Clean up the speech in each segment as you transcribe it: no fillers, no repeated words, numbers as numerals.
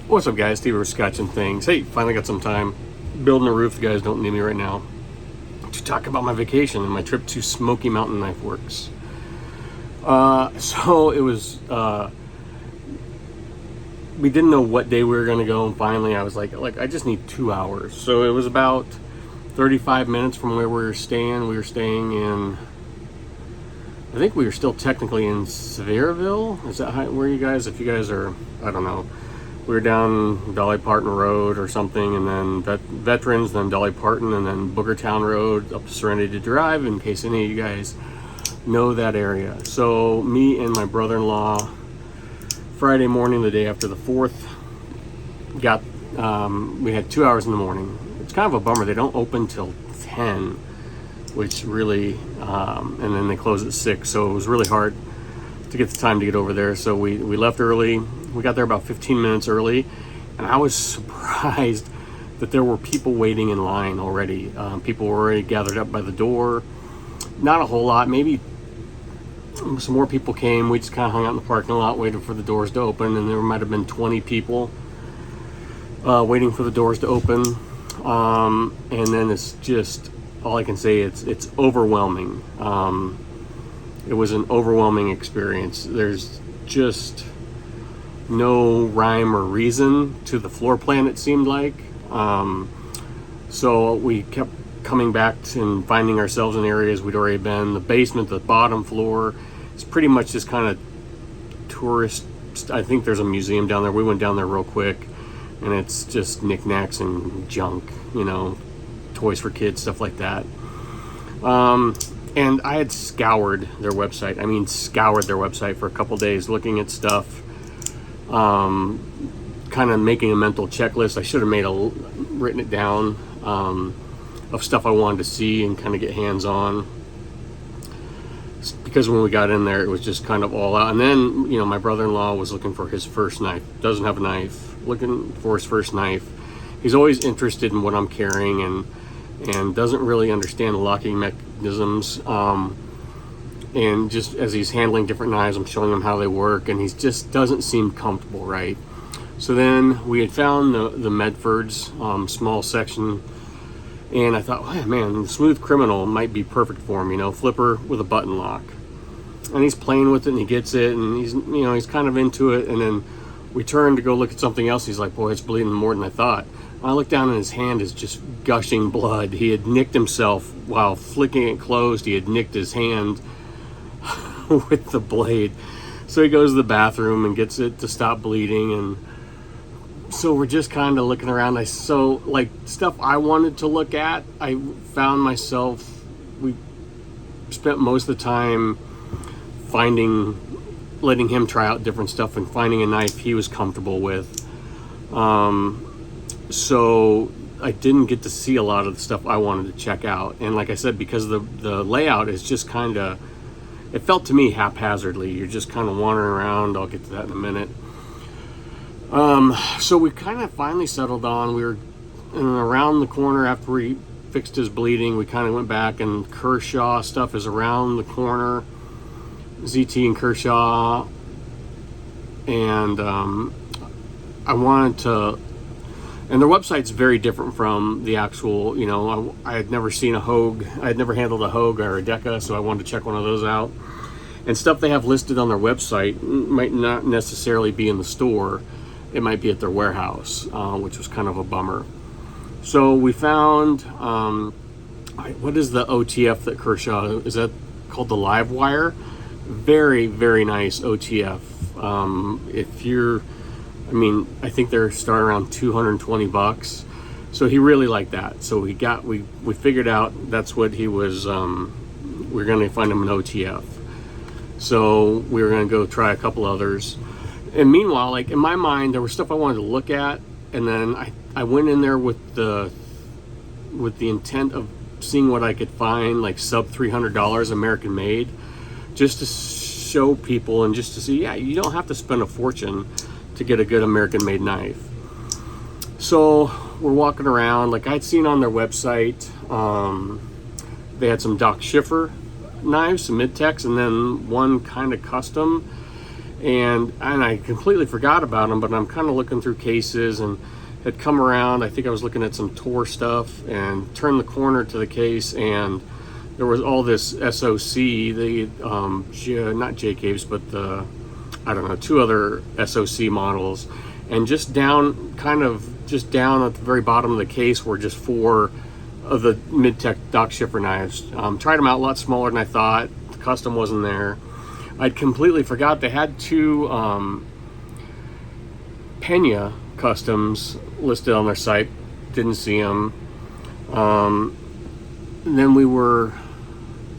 What's up, guys? Steve, we're sketching things. Hey, finally got some time building a roof. The guys don't need me right now to talk about my vacation and my trip to Smoky Mountain Knife Works. So it was. We didn't know what day we were going to go, and finally, I was like, I just need 2 hours. So it was about 35 minutes from where we were staying. We were staying in. I think we were still technically in Sevierville. Is that where you guys? If you guys are, I don't know. We were down Dolly Parton Road or something, and then Veterans, then Dolly Parton, and then Boogertown Road up to Serenity Drive, in case any of you guys know that area. So me and my brother-in-law, Friday morning, the day after the 4th, we had 2 hours in the morning. It's kind of a bummer. They don't open till 10, which really, and then they close at 6, so it was really hard to get the time to get over there. So we left early. We got there about 15 minutes early, and I was surprised that there were people waiting in line already. People were already gathered up by the door. Not a whole lot, maybe some more people came. We just kind of hung out in the parking lot waiting for the doors to open, and there might have been 20 people waiting for the doors to open. And then it's just, all I can say, it's overwhelming. It was an overwhelming experience. There's just no rhyme or reason to the floor plan, it seemed like. So we kept coming back and finding ourselves in areas we'd already been. The basement, the bottom floor, it's pretty much just kind of tourist. I think there's a museum down there. We went down there real quick, and it's just knickknacks and junk, toys for kids, stuff like that. And I had scoured their website. Scoured their website for a couple days, looking at stuff, kind of making a mental checklist. I should have written it down, of stuff I wanted to see and kind of get hands on. Because when we got in there, it was just kind of all out. And then, my brother-in-law was looking for his first knife. Doesn't have a knife. Looking for his first knife. He's always interested in what I'm carrying and doesn't really understand the locking mechanisms. And just as he's handling different knives, I'm showing him how they work, and he just doesn't seem comfortable, right? So then we had found the Medford's small section, and I thought, oh, man, the Smooth Criminal might be perfect for him, flipper with a button lock. And he's playing with it, and he gets it, and he's kind of into it. And then we turned to go look at something else. He's like, boy, it's bleeding more than I thought. I looked down, and his hand is just gushing blood. He had nicked himself while flicking it closed. He had nicked his hand with the blade. So he goes to the bathroom and gets it to stop bleeding. And so we're just kind of looking around. Stuff I wanted to look at, I found myself, we spent most of the time letting him try out different stuff and finding a knife he was comfortable with. So I didn't get to see a lot of the stuff I wanted to check out. And like I said, because the layout is just kind of, it felt to me haphazardly. You're just kind of wandering around. I'll get to that in a minute. So we kind of finally settled on, we were around the corner after we fixed his bleeding. We kind of went back, and Kershaw stuff is around the corner. ZT and Kershaw. And I wanted to, and their website's very different from the actual, I had never seen a Hogue. I had never handled a Hogue or a Deca, so I wanted to check one of those out. And stuff they have listed on their website might not necessarily be in the store. It might be at their warehouse, which was kind of a bummer. So we found, what is the OTF that Kershaw, is that called the Live Wire? Very, very nice OTF. I think they're starting around $220. So he really liked that. So we figured out that's what he was, we're going to find him an OTF. So we were going to go try a couple others. And meanwhile, in my mind, there was stuff I wanted to look at, and then I went in there with the intent of seeing what I could find, sub $300 American made, just to show people and just to see, you don't have to spend a fortune to get a good American made knife. So we're walking around, I'd seen on their website, they had some Doc Schiffer knives, some mid-techs, and then one kind of custom. and I completely forgot about them. But I'm kind of looking through cases and had come around. I think I was looking at some Tor stuff and turned the corner to the case, and there was all this SOC, the not J Caves, but the, I don't know, 2 other SOC models, and just down at the very bottom of the case were just 4 of the Mid-Tech dock shipper knives. Tried them out, a lot smaller than I thought. The custom wasn't there. I'd completely forgot they had 2 Pena customs listed on their site. Didn't see them. And then we were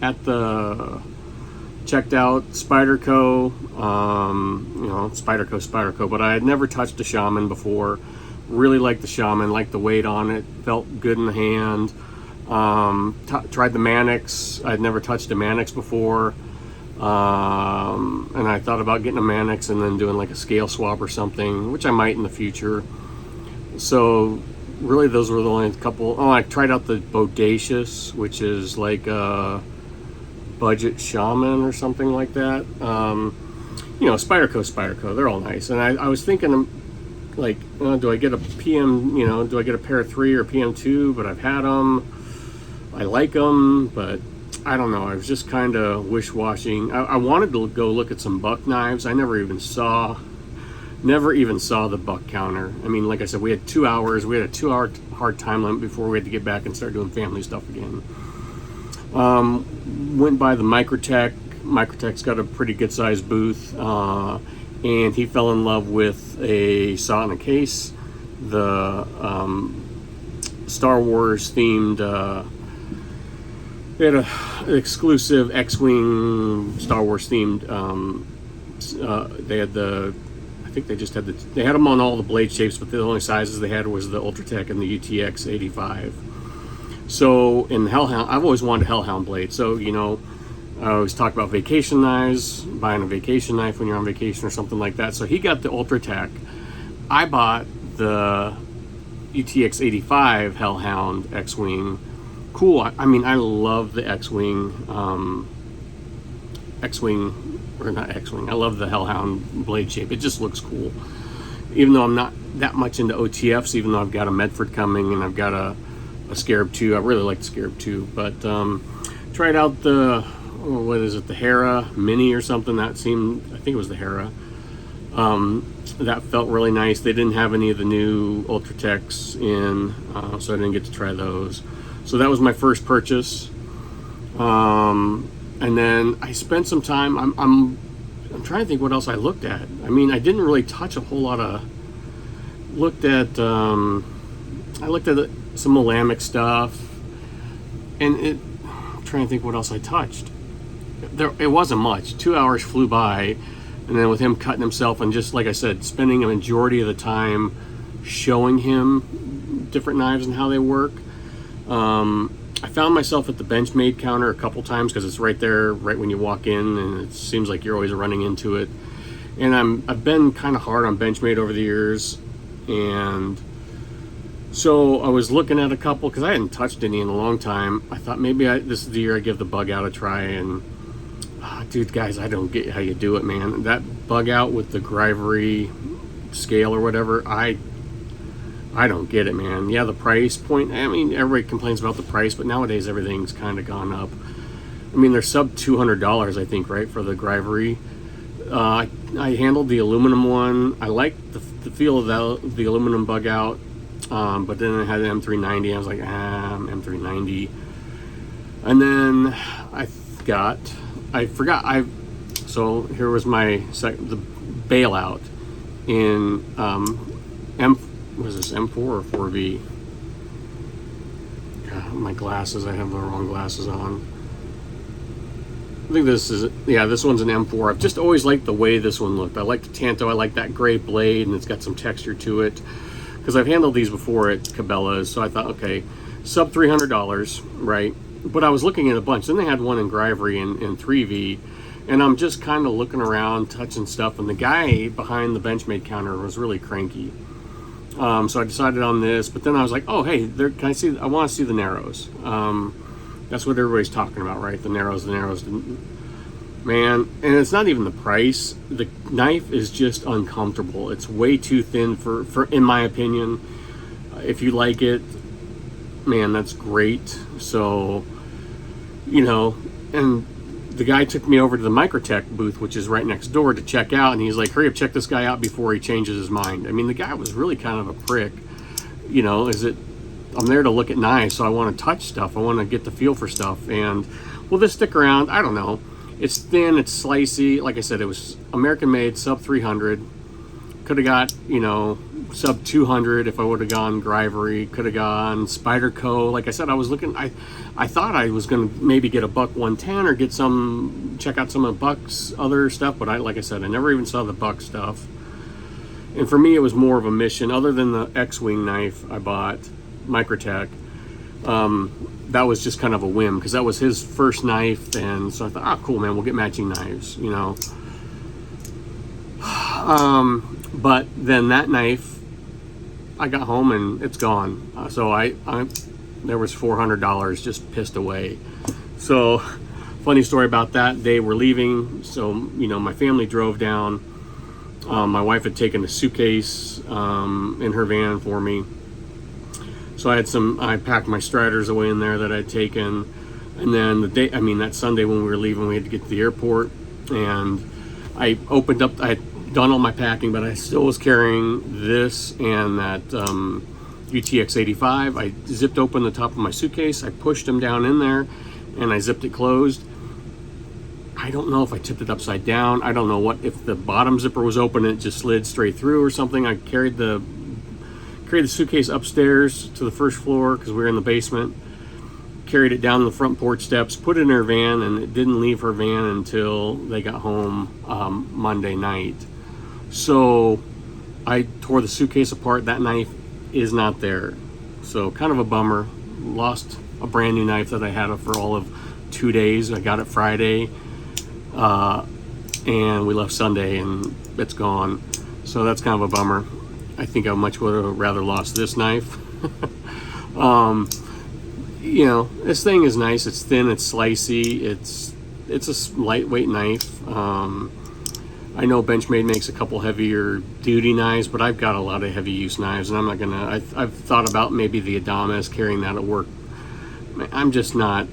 at the checked out Spyderco, Spyderco, but I had never touched a Shaman before. Really liked the Shaman, liked the weight on it, felt good in the hand. Tried the Manix. I'd never touched a Manix before, and I thought about getting a Manix and then doing like a scale swap or something, which I might in the future. So really those were the only couple. Oh, I tried out the Bodacious, which is like a budget Shaman or something like that. Spyderco, they're all nice. And I was thinking, like, do I get a PM, do I get a pair of 3 or PM2? But I've had them. I like them, but I don't know. I was just kind of wish-washing. I wanted to go look at some buck knives. I never even saw the buck counter. I mean, like I said, we had 2 hours. We had a 2-hour hard time limit before we had to get back and start doing family stuff again. Went by the Microtech. Microtech's got a pretty good sized booth, and he fell in love with saw in a case, the Star Wars themed. They had an exclusive X-wing Star Wars themed. They had I think they just had they had them on all the blade shapes, but the only sizes they had was the Ultratech and the UTX 85. So in Hellhound, I've always wanted a Hellhound blade. So I always talk about vacation knives, buying a vacation knife when you're on vacation or something like that. So he got the Ultratech. I bought the UTX 85 Hellhound X-wing. Cool. I mean, I love the X-wing, or not X-wing. I love the Hellhound blade shape. It just looks cool. Even though I'm not that much into OTFs, even though I've got a Medford coming and I've got a Scarab 2. I really like the Scarab 2, but tried out the Hera Mini or something. I think it was the Hera. That felt really nice. They didn't have any of the new Ultratechs in, so I didn't get to try those. So that was my first purchase. And then I spent some time. I'm trying to think what else I looked at. I mean, I didn't really touch a whole lot of. I looked at some Wilamic stuff, and I'm trying to think what else I touched. It wasn't much. 2 hours flew by, and then with him cutting himself and just like I said, spending a majority of the time showing him different knives and how they work. I found myself at the Benchmade counter a couple times because it's right there, right when you walk in, and it seems like you're always running into it. And I've been kind of hard on Benchmade over the years, and so I was looking at a couple because I hadn't touched any in a long time. I thought maybe this is the year I give the Bug Out a try, and dude, guys, I don't get how you do it, man. That Bug Out with the Grivery scale or whatever, I don't get it, man. Yeah, the price point, I mean, everybody complains about the price, but nowadays everything's kind of gone up. I mean, they're sub $200, I think, right, for the Grivery. I handled the aluminum one. I liked the feel of the aluminum Bug Out, but then I had an M390. I was like, M390. And then so here was the bailout in was this M4 or 4V? God, my glasses, I have the wrong glasses on. I think this one's an M4. I've just always liked the way this one looked. I like the Tanto, I like that gray blade, and it's got some texture to it. Because I've handled these before at Cabela's, so I thought, okay, sub $300, right? But I was looking at a bunch. Then they had one in Grivery in 3V, and I'm just kind of looking around, touching stuff, and the guy behind the Benchmade counter was really cranky. So I decided on this, but then I was like, oh, hey, I want to see the Narrows. That's what everybody's talking about, right? The Narrows. man, and it's not even the price. The knife is just uncomfortable. It's way too thin for in my opinion. If you like it, man, that's great. So, you know, and the guy took me over to the Microtech booth, which is right next door, to check out, and he's like, hurry up, check this guy out before he changes his mind. I mean, the guy was really kind of a prick. You know, I'm there to look at knives, so I want to touch stuff. I want to get the feel for stuff. And will this stick around? I don't know. It's thin, it's slicey. Like I said, it was American made, sub 300. Could have got, you know, sub 200 if I would have gone Grivery. Could have gone Spyderco. Like I said, I was looking, I thought I was going to maybe get a buck 110 or get check out some of Buck's other stuff. But like I said, I never even saw the Buck stuff. And for me, it was more of a mission. Other than the X-Wing knife I bought, Microtech, that was just kind of a whim because that was his first knife. And so I thought, oh, cool, man, we'll get matching knives, you know. But then that knife, I got home and it's gone. So there was $400 just pissed away. So funny story about that. They were leaving, so you know, my family drove down. My wife had taken a suitcase in her van for me. So I packed my Striders away in there that I'd taken. And then that Sunday when we were leaving, we had to get to the airport. And I had done all my packing, but I still was carrying this and that UTX 85. I zipped open the top of my suitcase. I pushed them down in there and I zipped it closed. I don't know if I tipped it upside down. I don't know if the bottom zipper was open and it just slid straight through or something. I carried the suitcase upstairs to the first floor because we were in the basement. Carried it down the front porch steps, put it in her van, and it didn't leave her van until they got home Monday night. So I tore the suitcase apart. That knife is not there. So kind of a bummer. Lost a brand new knife that I had for all of 2 days. I got it Friday. And we left Sunday and it's gone. So that's kind of a bummer. I think I much would have rather lost this knife. You know, this thing is nice. It's thin, it's slicey, it's a lightweight knife. I know Benchmade makes a couple heavier duty knives, but I've got a lot of heavy use knives, and I'm not gonna. I've thought about maybe the Adamas, carrying that at work. I'm just not.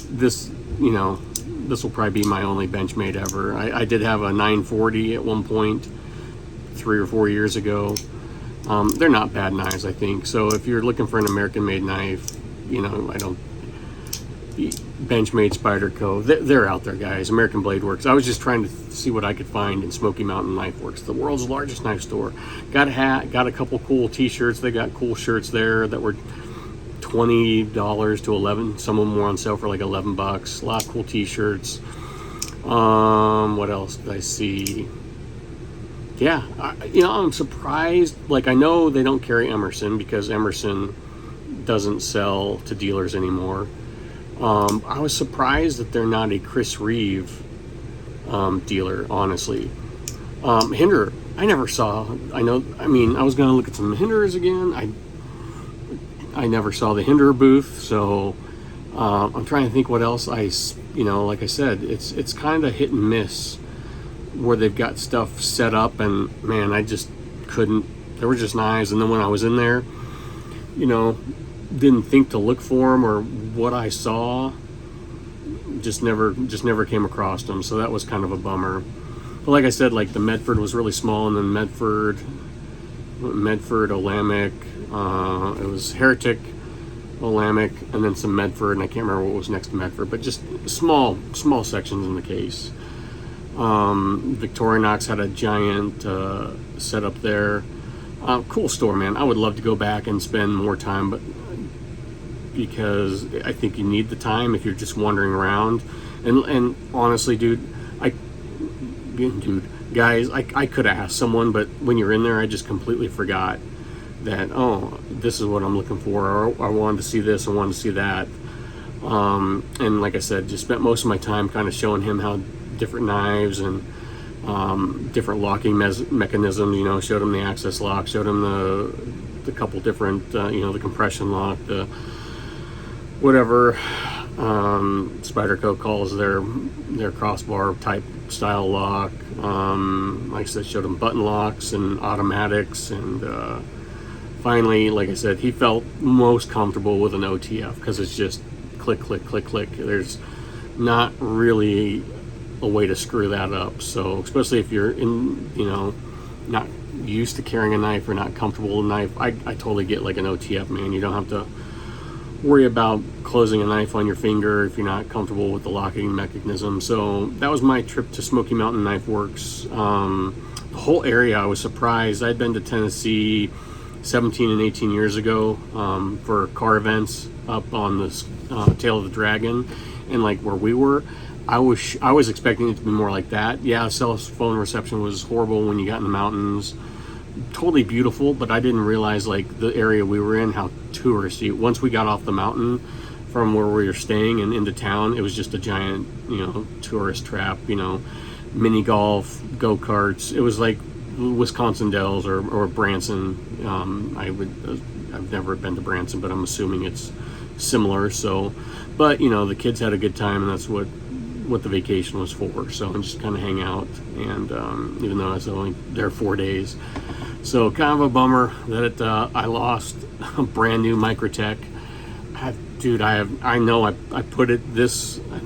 This, you know, this will probably be my only Benchmade ever. I did have a 940 at one point, 3 or 4 years ago. They're not bad knives, I think. So if you're looking for an American-made knife, you know, Benchmade, Spyderco, they're out there, guys. American Blade Works. I was just trying to see what I could find in Smoky Mountain Knife Works, the world's largest knife store. Got a hat, got a couple cool t-shirts. They got cool shirts there that were $20 to $11. Some of them were on sale for like $11. A lot of cool t-shirts. What else did I see? Yeah, you know, I'm surprised. Like, I know they don't carry Emerson because Emerson doesn't sell to dealers anymore. I was surprised that they're not a Chris Reeve dealer, honestly. Hinder, I never saw. I was going to look at some Hinders again. I never saw the Hinder booth, so I'm trying to think what else like I said, it's kind of hit and miss where they've got stuff set up, and man, I just couldn't. There were just knives, and then when I was in there, you know, didn't think to look for them, or what I saw just never came across them. So that was kind of a bummer. But like I said, like the Medford was really small, and then Medford, Olamic, it was Heretic, Olamic, and then some Medford, and I can't remember what was next to Medford, but just small sections in the case. Victorinox had a giant setup there. Cool store, man. I would love to go back and spend more time, but because I think you need the time if you're just wandering around. And honestly, guys, I could have asked someone, but when you're in there, I just completely forgot that, oh, this is what I'm looking for, or I wanted to see this, I wanted to see that. And like I said, just spent most of my time kind of showing him how different knives and different locking mechanisms, you know, showed him the access lock, showed him the couple different, the compression lock, the whatever. Spyderco calls their crossbar type style lock. Like I said, showed him button locks and automatics, and finally, like I said, he felt most comfortable with an OTF because it's just click, click, click, click. There's not really a way to screw that up. So especially if you're not used to carrying a knife or not comfortable with a knife, I totally get like an OTF, man. You don't have to worry about closing a knife on your finger if you're not comfortable with the locking mechanism. So that was my trip to Smoky Mountain Knife Works. The whole area, I was surprised. I'd been to Tennessee 17 and 18 years ago for car events up on the Tail of the Dragon, and like where we were, I was expecting it to be more like that. Yeah, cell phone reception was horrible when you got in the mountains. Totally beautiful, but I didn't realize like the area we were in, how touristy. Once we got off the mountain from where we were staying and into town, it was just a giant, tourist trap. Mini golf, go-karts. It was like Wisconsin Dells or Branson. I've never been to Branson, but I'm assuming it's similar. So, but the kids had a good time, and that's what the vacation was for. So, and just kind of hang out, and even though I was only there 4 days, so kind of a bummer that I lost a brand new Microtech. I put I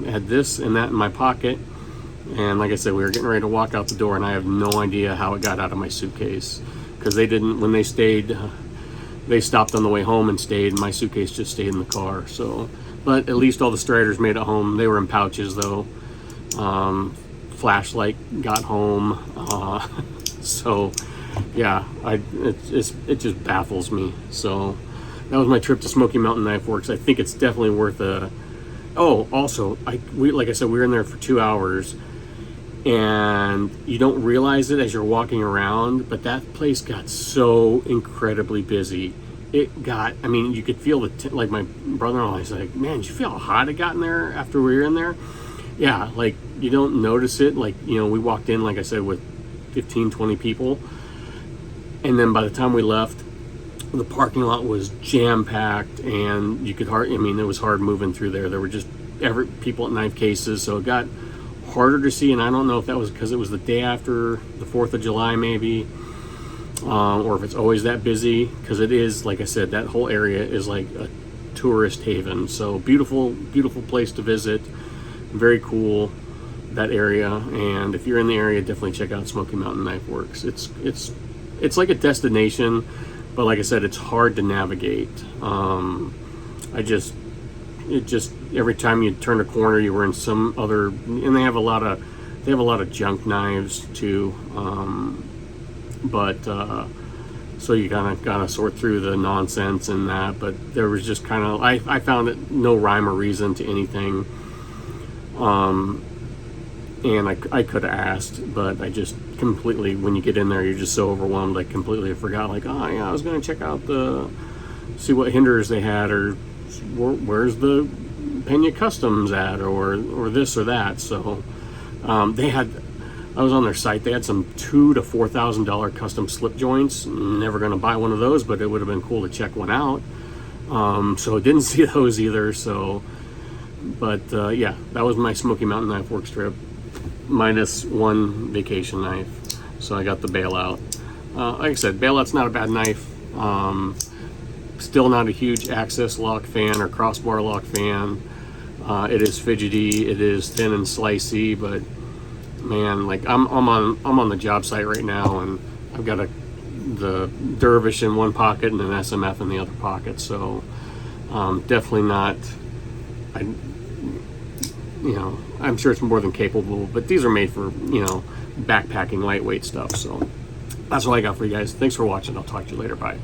had this and that in my pocket, and like I said, we were getting ready to walk out the door, and I have no idea how it got out of my suitcase, because when they stayed, they stopped on the way home and stayed, and my suitcase just stayed in the car. So, but at least all the Striders made it home. They were in pouches though. Flashlight got home. So yeah, it just baffles me. So that was my trip to Smoky Mountain Knife Works. I think it's definitely worth a. Oh, also, like I said, we were in there for 2 hours, and you don't realize it as you're walking around, but that place got so incredibly busy. You could feel like my brother-in-law, he's like, man, did you feel how hot it got in there after we were in there? Yeah, like you don't notice it. Like, we walked in, like I said, with 15, 20 people. And then by the time we left, the parking lot was jam-packed, and you could it was hard moving through there. There were just people at knife cases, so it got harder to see. And I don't know if that was because it was the day after the 4th of July, maybe, or if it's always that busy, because it is, like I said, that whole area is like a tourist haven. So beautiful, beautiful place to visit. Very cool, that area. And if you're in the area, definitely check out Smoky Mountain Knife Works. It's like a destination, but like I said, it's hard to navigate. Every time you turn a corner, you were in some other, and they have a lot of junk knives too. So you gotta sort through the nonsense and that. But there was just kind of, I found it no rhyme or reason to anything. And I could have asked, but I just completely, when you get in there, you're just so overwhelmed. I completely forgot, like, oh yeah, I was going to check out see what hinders they had, or where's the Pena Customs at, or this or that. So I was on their site, they had some $2,000 to $4,000 custom slip joints. Never going to buy one of those, but it would have been cool to check one out. So didn't see those either. So, but yeah, that was my Smoky Mountain Knife Works trip, minus one vacation knife. So I got the bailout. Like I said, bailout's not a bad knife. Still not a huge access lock fan or crossbar lock fan. It is fidgety, it is thin and slicey, but man, like I'm on the job site right now, and I've got the Dervish in one pocket and an SMF in the other pocket. So definitely not. I'm sure it's more than capable, but these are made for, backpacking, lightweight stuff. So that's all I got for you guys. Thanks for watching. I'll talk to you later. Bye.